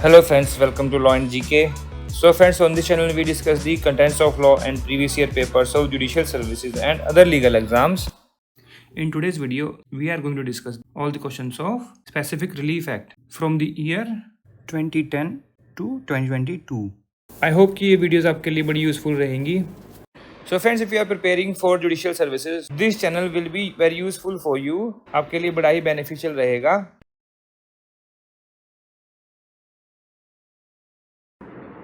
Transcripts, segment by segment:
Hello friends, welcome to Law and GK. So friends, on this channel we discuss the contents of law and previous year papers of judicial services and other legal exams. In today's video, we are going to discuss all the questions of Specific Relief Act from the year 2010 to 2022. I hope कि ये videos आपके लिए बड़ी useful रहेंगी. So friends, if you are preparing for judicial services, this channel will be very useful for you. आपके लिए बड़ा ही beneficial रहेगा.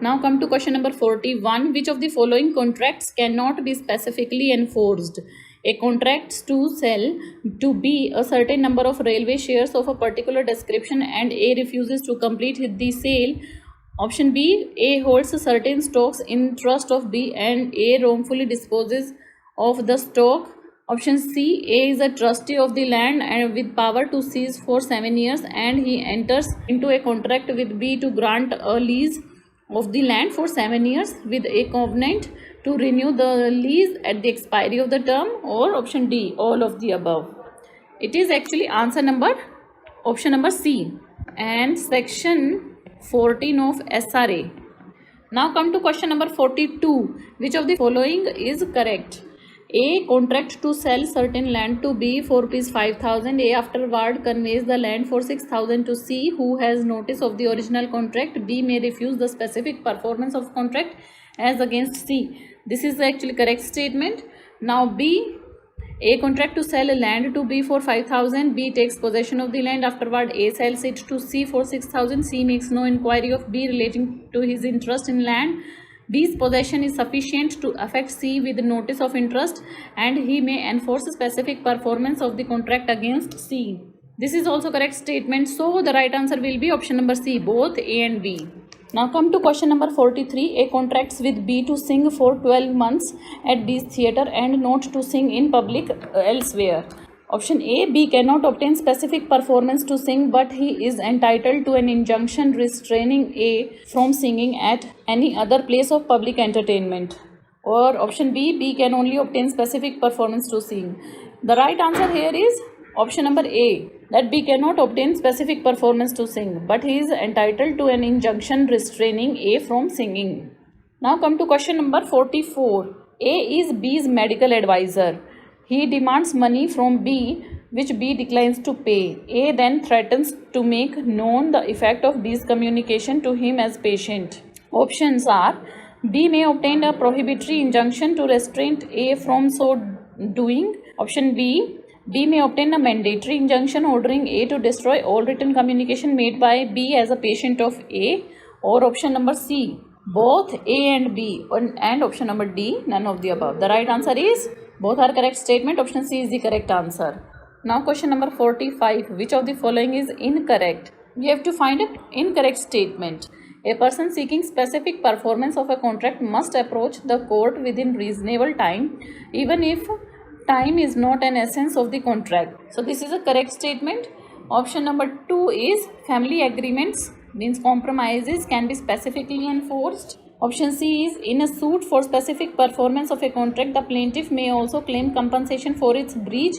Now come to question number 41. Which of the following contracts cannot be specifically enforced? A contract to sell to B a certain number of railway shares of a particular description and A refuses to complete the sale. Option B, A holds certain stocks in trust of B and A wrongfully disposes of the stock. Option C, A is a trustee of the land and with power to seize for 7 years and he enters into a contract with B to grant a lease of the land for 7 years with a covenant to renew the lease at the expiry of the term, or option D, all of the above. It is actually answer number option number C and section 14 of SRA. Now come to question number 42. Which of the following is correct? A, contract to sell certain land to B for rupees 5,000. A afterward conveys the land for 6,000 to C, who has notice of the original contract. B may refuse the specific performance of contract as against C. This is the actually correct statement. Now B, A contract to sell land to B for 5,000. B takes possession of the land. Afterward, A sells it to C for 6,000. C makes no inquiry of B relating to his interest in land. B's possession is sufficient to affect C with notice of interest and he may enforce specific performance of the contract against C. This is also correct statement. So the right answer will be option number C, both A and B. Now come to question number 43. A contracts with B to sing for 12 months at B's theatre and not to sing in public elsewhere. Option A, B cannot obtain specific performance to sing but he is entitled to an injunction restraining A from singing at any other place of public entertainment. Or option B, B can only obtain specific performance to sing. The right answer here is option number A, that B cannot obtain specific performance to sing but he is entitled to an injunction restraining A from singing. Now come to question number 44. A is B's medical advisor. He demands money from B, which B declines to pay. A then threatens to make known the effect of B's communication to him as patient. Options are: B may obtain a prohibitory injunction to restrain A from so doing. Option B, B may obtain a mandatory injunction ordering A to destroy all written communication made by B as a patient of A. Or option number C, both A and B, and option number D, none of the above. The right answer is both are correct statement. Option C is the correct answer. Now question number 45. Which of the following is incorrect? We have to find an incorrect statement. A person seeking specific performance of a contract must approach the court within reasonable time, even if time is not an essence of the contract. So this is a correct statement. Option number 2 is family agreements, means compromises, can be specifically enforced. Option C is in a suit for specific performance of a contract, the plaintiff may also claim compensation for its breach,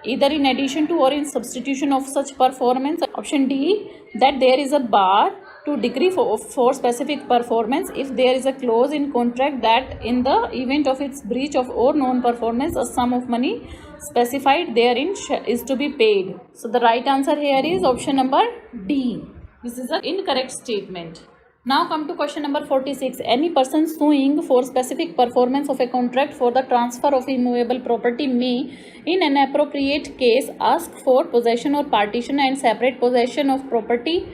either in addition to or in substitution of such performance. Option D, that there is a bar to decree for specific performance if there is a clause in contract that in the event of its breach of or non-performance, a sum of money specified therein is to be paid. So the right answer here is option number D. This is an incorrect statement. Now come to question number 46. Any person suing for specific performance of a contract for the transfer of immovable property may, in an appropriate case, ask for possession or partition and separate possession of property.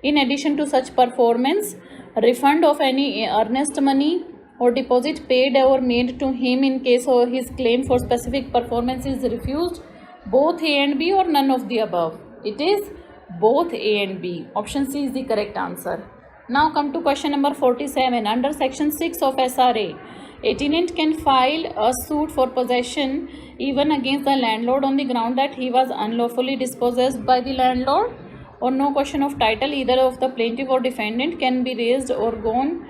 In addition to such performance, refund of any earnest money or deposit paid or made to him in case his claim for specific performance is refused. Both A and B or none of the above. It is both A and B. Option C is the correct answer. Now come to question number 47. Under section 6 of SRA, a tenant can file a suit for possession even against the landlord on the ground that he was unlawfully dispossessed by the landlord, or no question of title either of the plaintiff or defendant can be raised or gone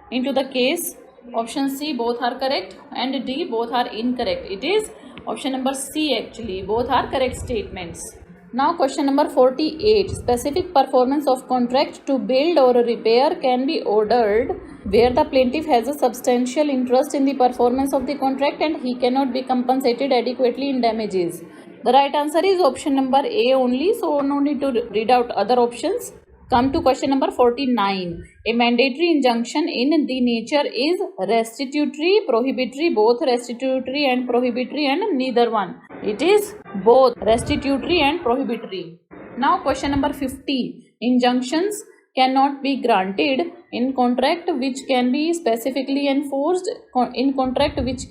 into the case. Option C, both are correct, and D, both are incorrect. It is option number C actually. Both are correct statements. Now question number 48. Specific performance of contract to build or repair can be ordered where the plaintiff has a substantial interest in the performance of the contract and he cannot be compensated adequately in damages. The right answer is option number A only, so no need to read out other options. Come to question number 49. A mandatory injunction in the nature is restitutory, prohibitory, both restitutory and prohibitory, and neither one. It is both restitutory and prohibitory. Now question number 50. Injunctions cannot be granted in contract which can be specifically enforced, in contract which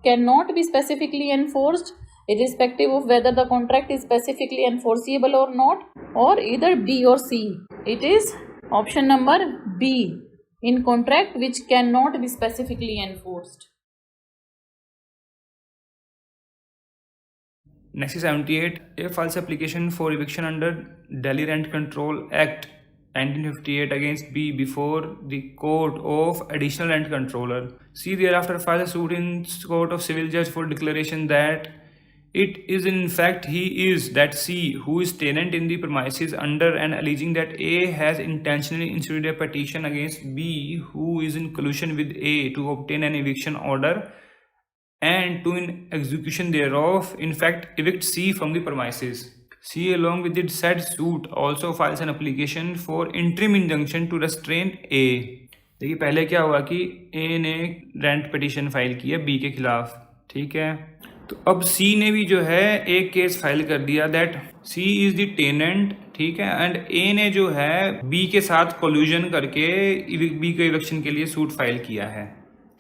cannot be specifically enforced, irrespective of whether the contract is specifically enforceable or not, or either B or C. It is option number B, in contract which cannot be specifically enforced. Next is 78. A false application for eviction under Delhi Rent Control Act 1958 against B before the Court of Additional Rent Controller. C thereafter filed a suit in Court of Civil Judge for declaration that it is in fact he is, that C, who is tenant in the premises under, and alleging that A has intentionally instituted a petition against B, who is in collusion with A to obtain an eviction order and to, in execution thereof, in fact evict C from the premises. C, along with its said suit, also files an application for interim injunction to restrain A. देखिए पहले क्या हुआ कि A ने rent petition file किया B के खिलाफ, ठीक है। तो अब C ने भी जो है एक केस फाइल कर दिया that C is the tenant, ठीक है, एंड A ने जो है B के साथ कोल्यूजन करके B के इविक्शन के लिए सूट फाइल किया है,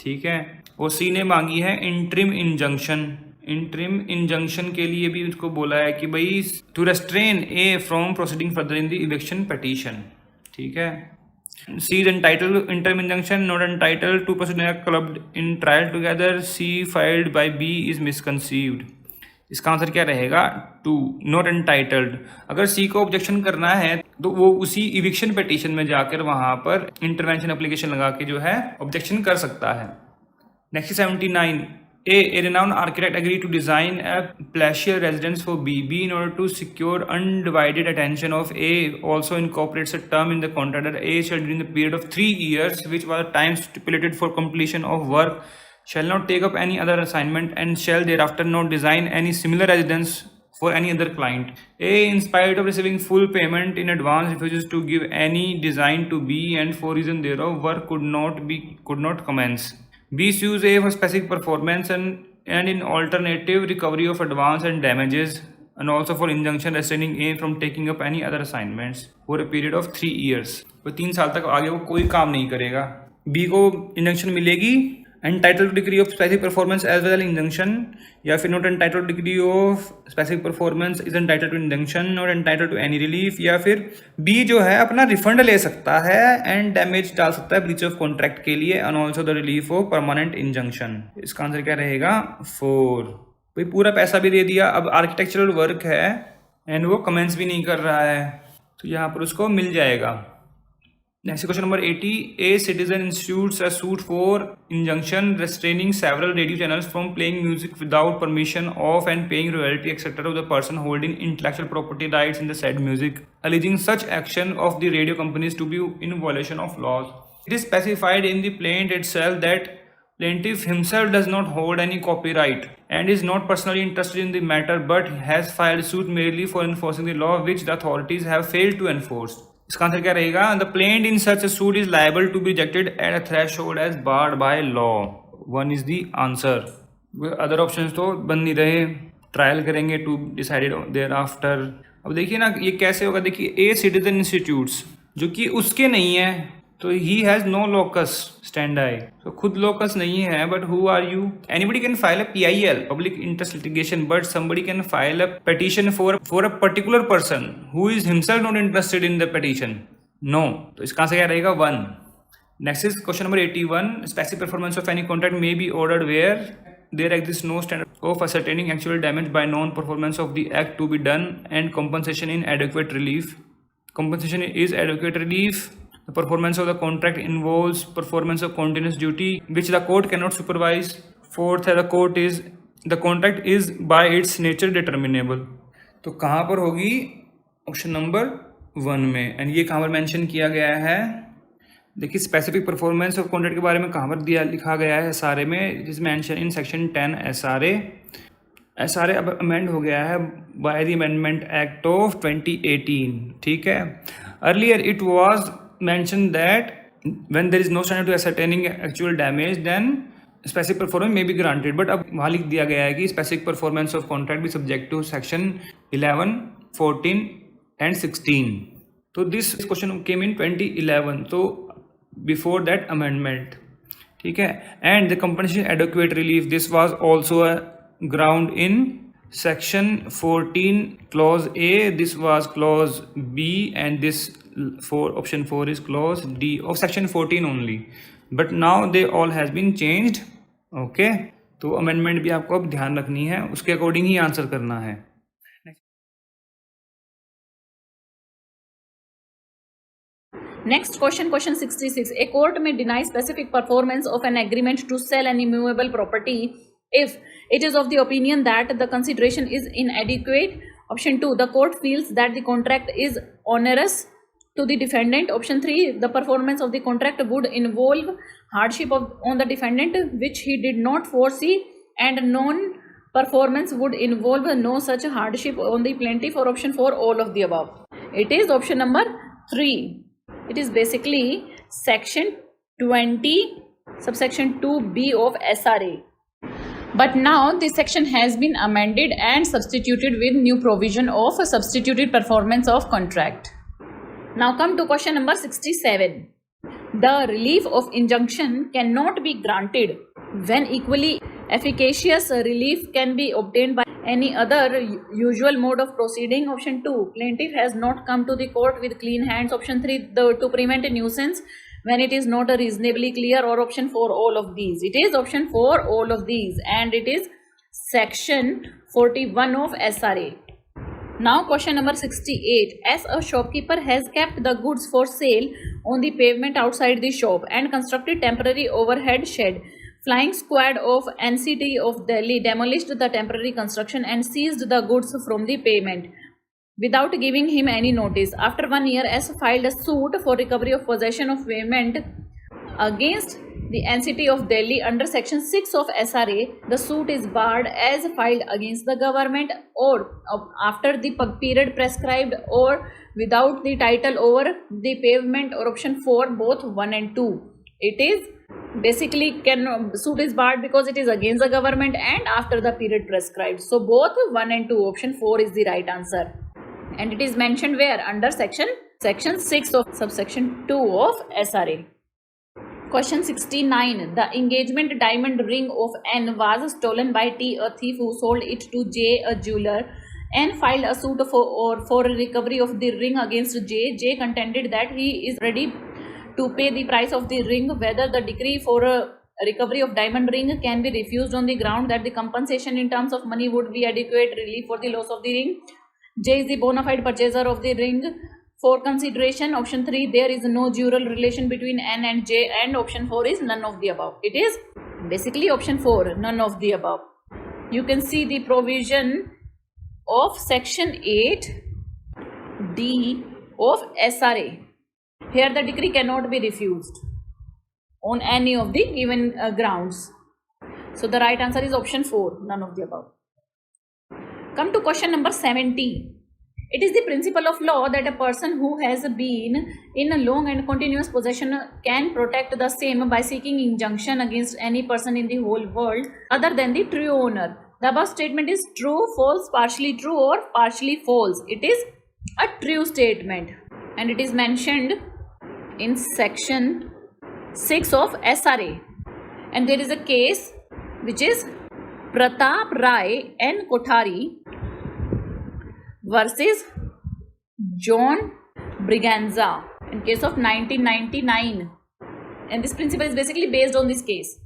ठीक है। और C ने मांगी है इंटरिम इंजंक्शन। इंटरिम इंजंक्शन के लिए भी उसको बोला है कि भाई to restrain A from proceeding further in the eviction petition, ठीक है। C is entitled to interim injunction, not entitled to proceed clubbed in trial together. C filed by B is misconceived. इसका आंसर क्या रहेगा? 2. Not entitled. अगर C को objection करना है तो वो उसी इविक्शन पिटीशन में जाकर वहां पर इंटरवेंशन एप्लीकेशन लगा के जो है ऑब्जेक्शन कर सकता है। Next 79. A renowned architect agreed to design a palatial residence for B. B, in order to secure undivided attention of A, also incorporates a term in the contract that A shall, during the period of 3 years, which was the time stipulated for completion of work, shall not take up any other assignment and shall thereafter not design any similar residence for any other client. A, in spite of receiving full payment in advance, refuses to give any design to B, and for reason thereof, work could not commence. B sues A for specific performance and in alternative recovery of advance and damages, and also for injunction restraining A from taking up any other assignments for a period of 3 years. वो 3 साल तक आगे वो कोई काम नहीं करेगा। B को इंजंक्शन मिलेगी entitled to degree of specific performance as well as injunction, या फिर not entitled to degree of specific performance is entitled to injunction, not entitled to any relief, या फिर B जो है अपना रिफंड ले सकता है एंड डैमेज डाल सकता है ब्रीच ऑफ कॉन्ट्रैक्ट के लिए, and also the relief of permanent injunction. इसका आंसर क्या रहेगा? 4। भाई पूरा पैसा भी दे दिया, अब आर्किटेक्चरल वर्क है एंड वो कमेंस भी नहीं कर रहा है, तो यहाँ पर उसको मिल जाएगा। Next question number 80. A citizen institutes a suit for injunction restraining several radio channels from playing music without permission of and paying royalty etc. to the person holding intellectual property rights in the said music, alleging such action of the radio companies to be in violation of laws. It is specified in the plaint itself that plaintiff himself does not hold any copyright and is not personally interested in the matter, but has filed suit merely for enforcing the law which the authorities have failed to enforce. इसका answer क्या रहेगा? The plaint in such a suit is liable to be rejected at a threshold as barred by law. 1 is the answer. Other options तो बन नहीं रहे, trial करेंगे to decided there after. अब देखिए ना ये कैसे होगा, देखिए ए सिटीजन इंस्टीट्यूट्स जो कि उसके नहीं है, तो ही हैज नो लोकस स्टैंडाई, तो खुद लोकस नहीं है, but who are you? Anybody can file a PIL, public interest litigation, but somebody can file a petition for a particular person who is himself not interested in the petition. No, तो इसका answer क्या रहेगा? 1। Next is question number 81. Specific performance of any contract may be ordered where there exists no standard of ascertaining actual damage by non-performance of the act to be done and compensation in adequate relief. Compensation is adequate relief. The performance of the contract involves performance of continuous duty which the court cannot supervise. Fourth, the contract is by its nature determinable. तो कहाँ पर होगी? Option number 1 में। And ये कहाँ पर mention किया गया है? देखिए स्पेसिफिक परफॉर्मेंस ऑफ कॉन्ट्रैक्ट के बारे में कहाँ पर दिया लिखा गया है SRA में? It is mention in section 10 SRA। SRA अब अमेंड हो गया है by the amendment act of 2018, ठीक है। Earlier it was mentioned that when there is no standard to ascertaining actual damage then specific performance may be granted. But अब वहाँ लिख दिया गया है कि स्पेसिफिक परफॉर्मेंस ऑफ कॉन्ट्रैक्ट भी सब्जेक्ट टू सेक्शन 11, 14 एंड 16। तो दिस क्वेश्चन केम इन 2011, तो बिफोर दैट अमेंडमेंट, ठीक है। And the compensation adequate relief, this was also a ground in section 14 clause A, this was clause B, and this option 4 is clause D of section 14 only, but now they all has been changed, okay। तो amendment भी आपको अब ध्यान रखनी है, उसके according ही answer करना है। Next question, question 66. A court may deny specific performance of an agreement to sell an immovable property if it is of the opinion that the consideration is inadequate. Option 2, the court feels that the contract is onerous to the defendant. Option 3, the performance of the contract would involve hardship on the defendant which he did not foresee, and non-performance would involve no such hardship on the plaintiff. Or option 4, all of the above. It is option number 3. It is basically section 20 subsection 2B of SRA. But now this section has been amended and substituted with new provision of substituted performance of contract. Now come to question number 67. The relief of injunction cannot be granted when equally efficacious relief can be obtained by any other usual mode of proceeding. Option 2, plaintiff has not come to the court with clean hands. Option 3, to prevent a nuisance when it is not reasonably clear. Or option 4, all of these. It is option 4, all of these, and it is section 41 of SRA. Now question number 68. As a shopkeeper has kept the goods for sale on the pavement outside the shop and constructed temporary overhead shed, flying squad of NCT of Delhi demolished the temporary construction and seized the goods from the pavement without giving him any notice. After 1 year, S filed a suit for recovery of possession of pavement against the NCT of Delhi under section 6 of SRA. The suit is barred as filed against the government or after the period prescribed or without the title over the pavement. Or option 4, both 1 and 2. It is basically suit is barred because it is against the government and after the period prescribed. So both 1 and 2, option 4 is the right answer. And it is mentioned where? Under section 6 of subsection 2 of SRA. Question 69. The engagement diamond ring of N was stolen by T, a thief who sold it to J, a jeweler, and filed a suit for recovery of the ring against J. J contended that he is ready to pay the price of the ring, whether the decree for a recovery of diamond ring can be refused on the ground that the compensation in terms of money would be adequate relief for the loss of the ring. J is the bona fide purchaser of the ring for consideration. Option 3, there is no dual relation between N and J, and option 4 is none of the above. It is basically option 4, none of the above. You can see the provision of section 8D of SRA. Here the decree cannot be refused on any of the given grounds. So the right answer is option 4, none of the above. Come to question number 70. It is the principle of law that a person who has been in a long and continuous possession can protect the same by seeking injunction against any person in the whole world other than the true owner. The above statement is true, false, partially true, or partially false. It is a true statement and it is mentioned in section 6 of SRA. And there is a case which is Pratap Rai and Kothari versus John Briganza in case of 1999, and this principle is basically based on this case.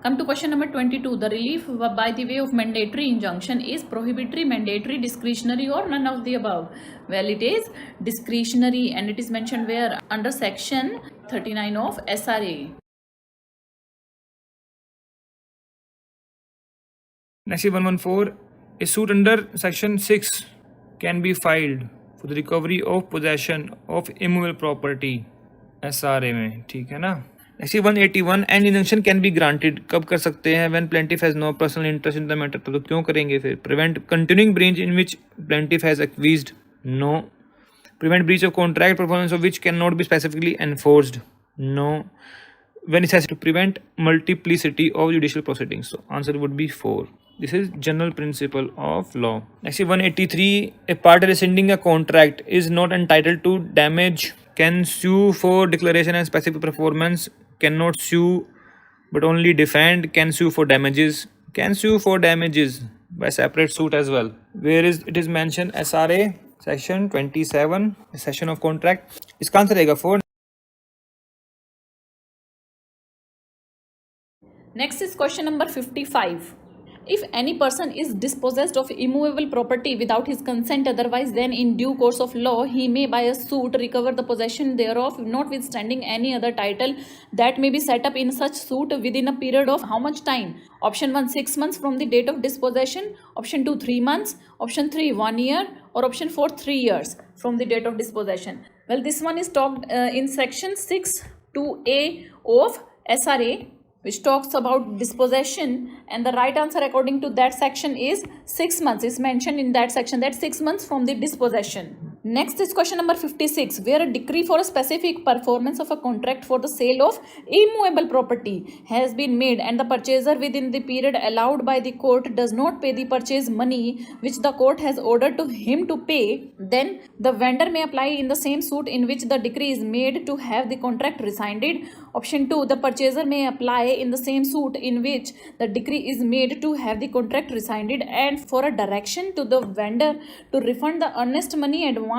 Come to question number 22. The relief by the way of mandatory injunction is prohibitory, mandatory, discretionary, or none of the above? Well, it is discretionary and it is mentioned where? Under section 39 of SRA. Next is 114. A suit under section 6 can be filed for the recovery of possession of immovable property. SRA में, ठीक है ना. Next is 181. An injunction can be granted. कब कर सकते हैं? When plaintiff has no personal interest in the matter. तो क्यों करेंगे फिर? Prevent continuing breach in which plaintiff has acquiesced. No. Prevent breach of contract, performance of which cannot be specifically enforced. No. When it has to prevent multiplicity of judicial proceedings. So answer would be 4. This is general principle of law. Next is 183. A party rescinding a contract is not entitled to damage. Can sue for declaration and specific performance. Cannot sue but only defend. Can sue for damages. Can sue for damages by separate suit as well. Where is it is mentioned? SRA section 27, session of contract. इसका answer रहेगा 4. Next is question number 55. If any person is dispossessed of immovable property without his consent, otherwise then in due course of law, he may by a suit recover the possession thereof, notwithstanding any other title that may be set up in such suit within a period of how much time? Option 1, 6 months from the date of dispossession. Option 2, 3 months. Option 3, 1 year. Or option 4, 3 years from the date of dispossession. Well, this one is talked in section 6 2A of SRA, which talks about dispossession, and the right answer according to that section is 6 months. Is mentioned in that section that 6 months from the dispossession. Next is question number 56, where a decree for a specific performance of a contract for the sale of immovable property has been made and the purchaser within the period allowed by the court does not pay the purchase money which the court has ordered to him to pay, then the vendor may apply in the same suit in which the decree is made to have the contract rescinded. Option 2, the purchaser may apply in the same suit in which the decree is made to have the contract rescinded and for a direction to the vendor to refund the earnest money advance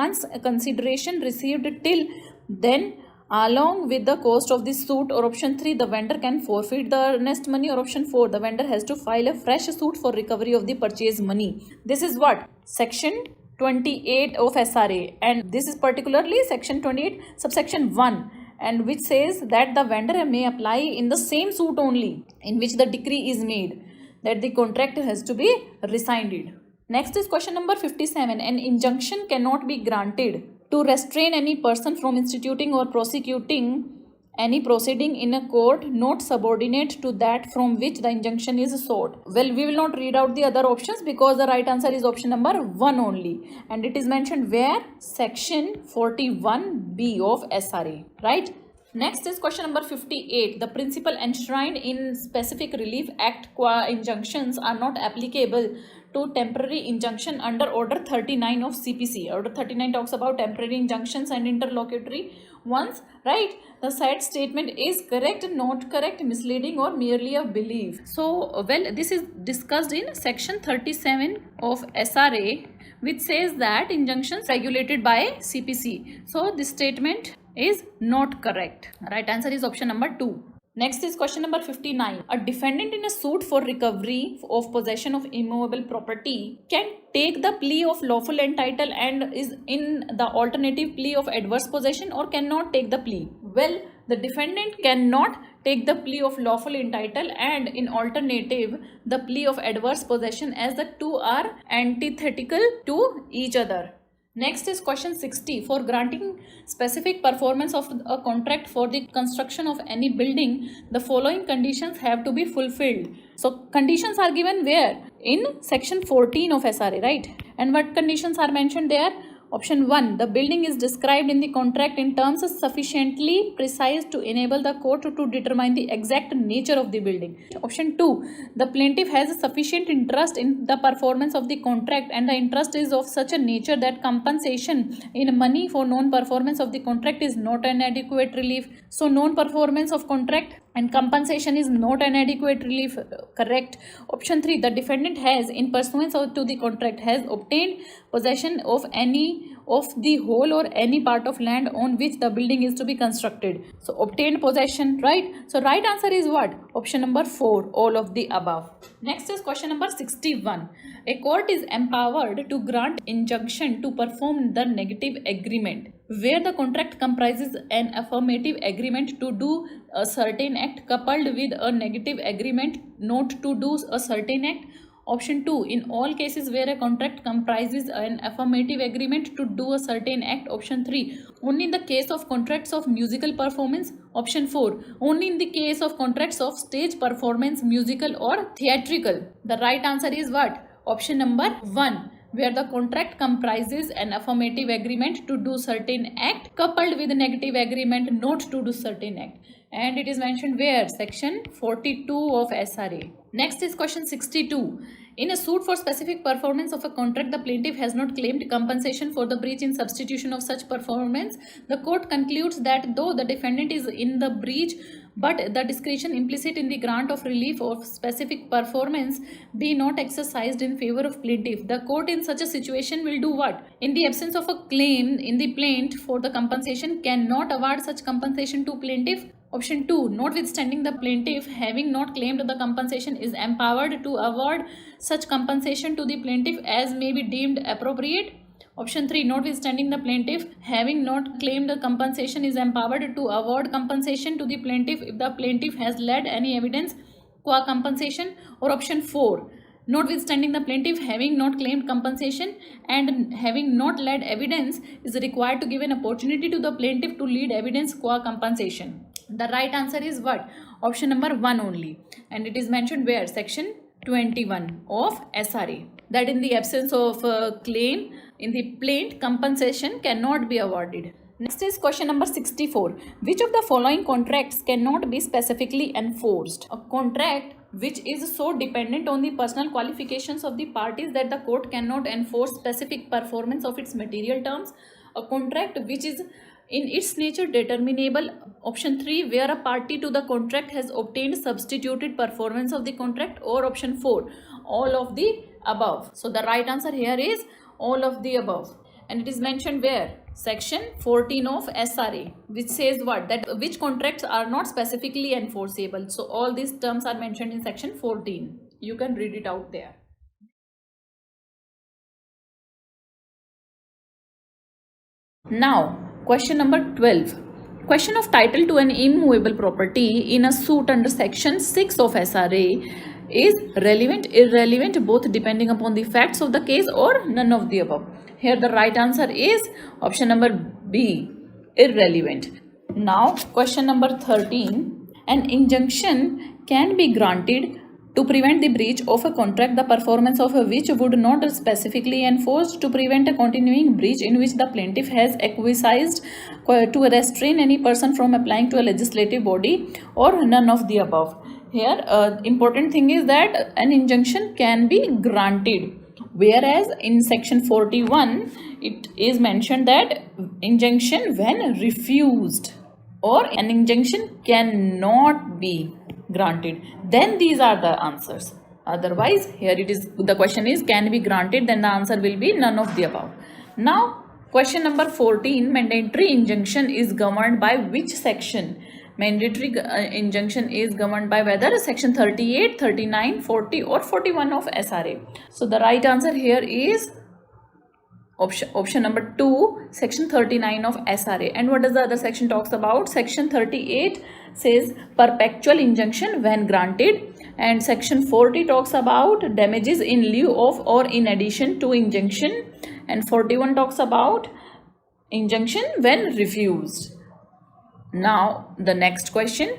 consideration received till then along with the cost of the suit. Or option 3, the vendor can forfeit the earnest money. Or option 4, the vendor has to file a fresh suit for recovery of the purchase money. This is what? Section 28 of SRA, and this is particularly section 28 subsection 1, and which says that the vendor may apply in the same suit only in which the decree is made that the contract has to be rescinded. Next is question number 57. An injunction cannot be granted to restrain any person from instituting or prosecuting any proceeding in a court not subordinate to that from which the injunction is sought. Well, we will not read out the other options because the right answer is option number 1 only, and it is mentioned where? Section 41B of SRA, right? Next is question number 58. The principle enshrined in Specific Relief Act qua injunctions are not applicable to temporary injunction under Order 39 of CPC. Order 39 talks about temporary injunctions and interlocutory ones, right? The said statement is correct, not correct, misleading, or merely a belief. So, well, this is discussed in section 37 of SRA, which says that injunctions regulated by CPC. So, this statement is not correct. Right answer is option number 2. Next is question number 59. A defendant in a suit for recovery of possession of immovable property can take the plea of lawful entitle and is in the alternative plea of adverse possession, or cannot take the plea. Well, the defendant cannot take the plea of lawful entitle and in alternative the plea of adverse possession, as the two are antithetical to each other. Next is question 60. For granting specific performance of a contract for the construction of any building, the following conditions have to be fulfilled. So conditions are given where? In section 14 of SRA, right? And what conditions are mentioned there? Option 1, the building is described in the contract in terms sufficiently precise to enable the court to determine the exact nature of the building. Option 2, the plaintiff has a sufficient interest in the performance of the contract and the interest is of such a nature that compensation in money for non-performance of the contract is not an adequate relief. So non-performance of contract and compensation is not an adequate relief, correct. Option 3, the defendant has in pursuance to the contract has obtained possession of any of the whole or any part of land on which the building is to be constructed. So obtained possession, right? So right answer is what? Option number 4, all of the above. Next is question number 61. A court is empowered to grant injunction to perform the negative agreement where the contract comprises an affirmative agreement to do a certain act coupled with a negative agreement not to do a certain act, Option 2, in all cases where a contract comprises an affirmative agreement to do a certain act. Option 3, only in the case of contracts of musical performance. Option 4, only in the case of contracts of stage performance, musical or theatrical. The right answer is what? Option number 1, where the contract comprises an affirmative agreement to do certain act coupled with a negative agreement not to do certain act. And it is mentioned where? Section 42 of SRA. Next is question 62. In a suit for specific performance of a contract, the plaintiff has not claimed compensation for the breach in substitution of such performance. The court concludes that though the defendant is in the breach, but the discretion implicit in the grant of relief of specific performance be not exercised in favor of plaintiff. The court in such a situation will do what? In the absence of a claim in the plaintiff for the compensation, cannot award such compensation to plaintiff. Option 2, notwithstanding the plaintiff having not claimed the compensation is empowered to award such compensation to the plaintiff as may be deemed appropriate. Option 3, notwithstanding the plaintiff having not claimed the compensation is empowered to award compensation to the plaintiff if the plaintiff has led any evidence qua compensation. Or option 4, notwithstanding the plaintiff having not claimed compensation and having not led evidence is required to give an opportunity to the plaintiff to lead evidence qua compensation. The right answer is what? Option number 1 only. And it is mentioned where? Section 21 of SRA. That in the absence of a claim in the plaintiff, compensation cannot be awarded. Next is question number 64. Which of the following contracts cannot be specifically enforced? A contract which is so dependent on the personal qualifications of the parties that the court cannot enforce specific performance of its material terms. A contract which is in its nature determinable. Option 3, where a party to the contract has obtained substituted performance of the contract. Or option 4, all of the above. So the right answer here is all of the above. And it is mentioned where? Section 14 of SRA, which says what? That which contracts are not specifically enforceable. So all these terms are mentioned in section 14. You can read it out there. Now, question number 12. Question of title to an immovable property in a suit under section 6 of SRA is relevant, irrelevant, both depending upon the facts of the case, or none of the above. Here the right answer is option number B, irrelevant. Now, question number 13. An injunction can be granted to prevent the breach of a contract, the performance of which would not specifically enforced, to prevent a continuing breach in which the plaintiff has acquiesced, to restrain any person from applying to a legislative body, or none of the above. Here, important thing is that an injunction can be granted, whereas in section 41 it is mentioned that injunction when refused, or an injunction cannot be granted. Then these are the answers. Otherwise, here it is, the question is can be granted, then the answer will be none of the above. Now, question number 14. Mandatory injunction is governed by which section? Mandatory injunction is governed by whether section 38, 39, 40 or 41 of SRA. So the right answer here is option number 2, section 39 of SRA. And what does the other section talks about? Section 38 says perpetual injunction when granted, and section 40 talks about damages in lieu of or in addition to injunction, and 41 talks about injunction when refused. Now the next question.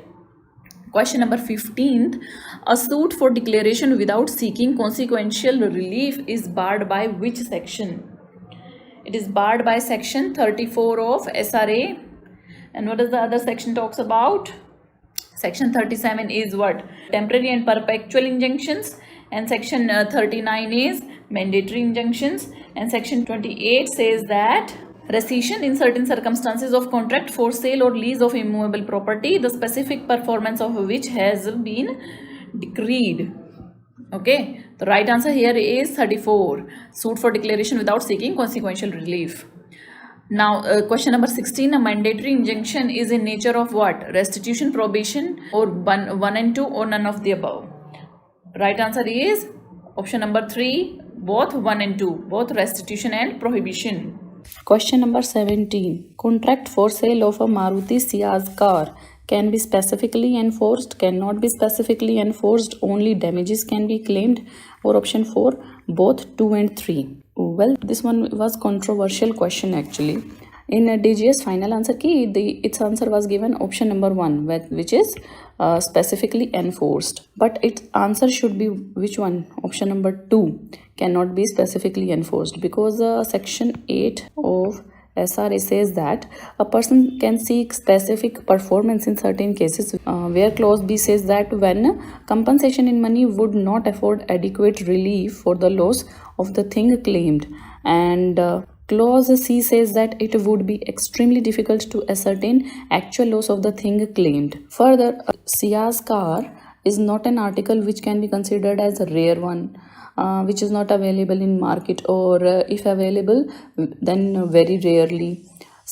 Question number 15. A suit for declaration without seeking consequential relief is barred by which section? It is barred by section 34 of SRA. And what does the other section talks about? Section 37 is what? Temporary and perpetual injunctions. And section 39 is mandatory injunctions. And section 28 says that rescission in certain circumstances of contract for sale or lease of immovable property, the specific performance of which has been decreed. Okay, the right answer here is 34. Suit for declaration without seeking consequential relief. Now, question number 16. A mandatory injunction is in nature of what? Restitution, probation, or 1 and 2, or none of the above. Right answer is option number 3, both 1 and 2, both restitution and prohibition. Question number 17. Contract for sale of a Maruti Ciaz car can be specifically enforced, cannot be specifically enforced, only damages can be claimed, or option 4, both 2 and 3. Well, this one was controversial question actually. In DGS final answer key, its answer was given option number 1, which is specifically enforced. But its answer should be which one? Option number 2, cannot be specifically enforced, because section 8 of SRA says that a person can seek specific performance in certain cases, where clause B says that when compensation in money would not afford adequate relief for the loss of the thing claimed, and clause C says that it would be extremely difficult to ascertain actual loss of the thing claimed. Further, Siazkar is not an article which can be considered as a rare one, which is not available in market, or if available, then very rarely.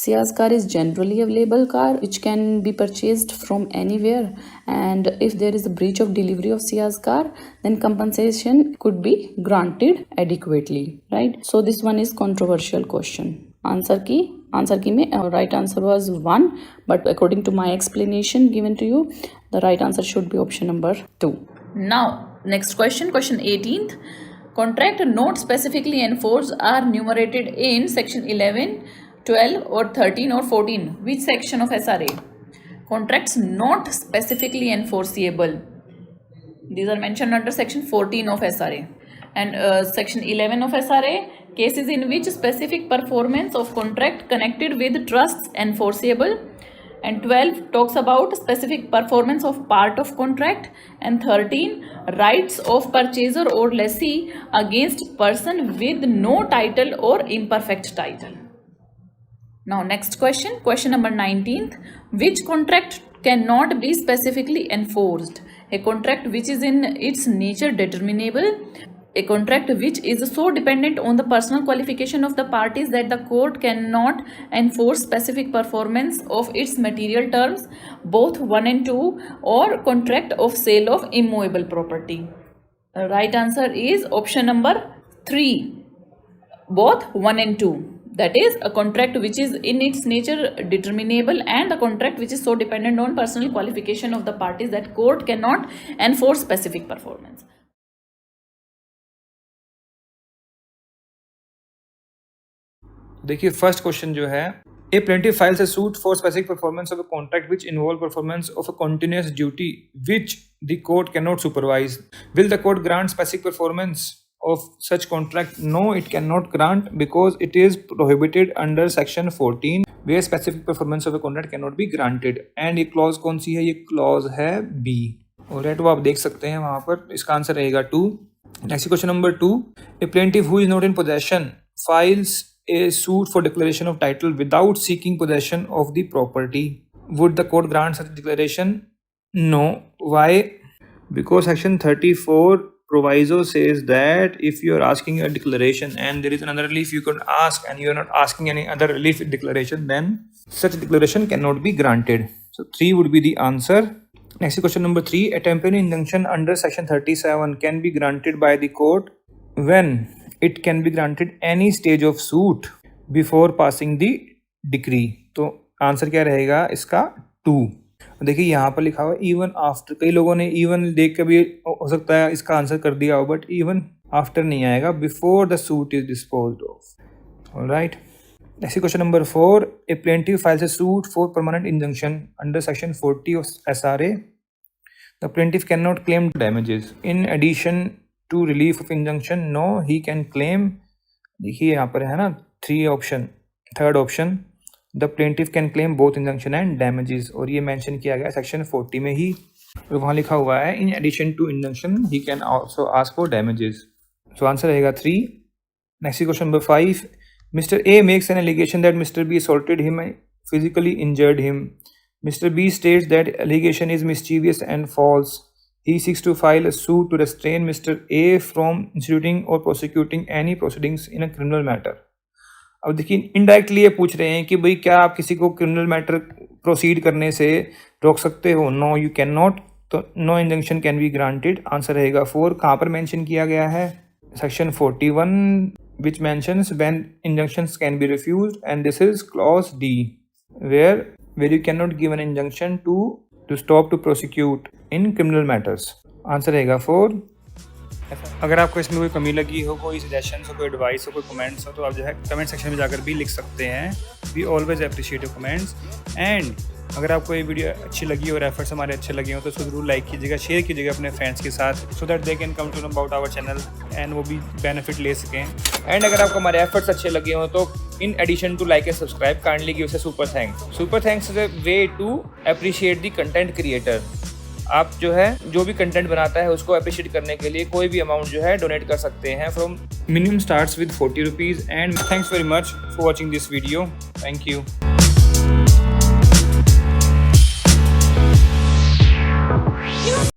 Siazkar is generally available car which can be purchased from anywhere, and if there is a breach of delivery of Siazkar, then compensation could be granted adequately, right? So this one is controversial question. Answer key mein right answer was 1, but according to my explanation given to you, the right answer should be option number 2. Now, next question 18th. Contract not specifically enforced are enumerated in section 11, 12 or 13 or 14. Which section of SRA? Contracts not specifically enforceable. These are mentioned under section 14 of SRA. And section 11 of SRA, cases in which specific performance of contract connected with trusts enforceable. And 12 talks about specific performance of part of contract. And 13, rights of purchaser or lessee against person with no title or imperfect title. Now next question number 19th. Which contract cannot be specifically enforced? A contract which is in its nature determinable, a contract which is so dependent on the personal qualification of the parties that the court cannot enforce specific performance of its material terms, both 1 and 2, or contract of sale of immovable property. The right answer is option number 3, both 1 and 2. That is a contract which is in its nature determinable, and a contract which is so dependent on personal qualification of the parties that court cannot enforce specific performance. देखिए first question जो है, a plaintiff files a suit for specific performance of a contract which involve performance of a continuous duty which the court can not supervise. Will the court grant specific performance of such contract? No, it cannot grant, because it is prohibited under section 14, where specific performance of a contract cannot be granted. and ये clause कौन सी है? ये clause है B. alright, वो आप देख सकते हैं वहां पर. इसका आंसर रहेगा 2. Next question number 2. A plaintiff who is not in possession files a suit for declaration of title without seeking possession of the property. Would the court grant such a declaration? No. Why? Because section 34 proviso says that if you are asking a declaration and there is another relief you could ask, and you are not asking any other relief declaration, then such declaration cannot be granted. So 3 would be the answer. Next question number 3. A temporary injunction under section 37 can be granted by the court when it can be granted any stage of suit before passing the decree. तो answer क्या रहेगा इसका? 2. देखिए यहाँ पर लिखा हुआ even after. कई लोगों ने इवन देख के भी हो सकता है इसका आंसर कर दिया हो, बट इवन आफ्टर नहीं आएगा. Before the suit is disposed of. Alright. Next question number 4. A plaintiff files a suit for permanent injunction under section 40 of SRA. The plaintiff can not claim damages in addition to relief of injunction. No, he can claim. देखिए यहाँ पर है ना 3 option. Third option, the plaintiff can claim both injunction and damages, और ये mention किया गया section 40 में ही. और वहाँ लिखा हुआ है in addition to injunction he can also ask for damages. So answer रहेगा 3. Next question number 5. Mister A makes an allegation that mister B assaulted him, physically injured him. Mr. B states that allegation is mischievous and false. He seeks to file a suit to restrain Mr. A from instituting or prosecuting any proceedings in a criminal matter. अब देखिए indirectly ये पूछ रहे हैं कि भाई क्या आप किसी को क्रिमिनल मैटर प्रोसीड करने से रोक सकते हो? No, you can not. तो no injunction can be granted. Answer रहेगा 4. कहाँ पर मेंशन किया गया है? Section 41 which mentions when injunctions can be refused, and this is clause D, where you cannot give an injunction to to stop to prosecute in criminal matters. Answer रहेगा 4। अगर आपको इसमें कोई कमी लगी हो, कोई सजेशन हो, कोई एडवाइस हो, कोई कमेंट्स हो, तो आप जो है कमेंट सेक्शन में जाकर भी लिख सकते हैं। We always appreciate your comments. And अगर आपको ये वीडियो अच्छी लगी और एफर्ट्स हमारे अच्छे लगे हो तो उसको जरूर लाइक कीजिएगा, शेयर कीजिएगा अपने फ्रेंड्स के साथ, so that they can come to know about our channel and वो भी बेनिफिट ले सकें। एंड अगर आपको हमारे एफर्ट्स अच्छे लगे हो तो in addition to like and subscribe kindly give us a super thanks. Super thanks is a way to appreciate the content creator. आप जो है जो भी कंटेंट बनाता है उसको अप्रिशिएट करने के लिए कोई भी अमाउंट जो है डोनेट कर सकते हैं। From minimum starts with 40 rupees. And thanks very much for watching this video. Thank you.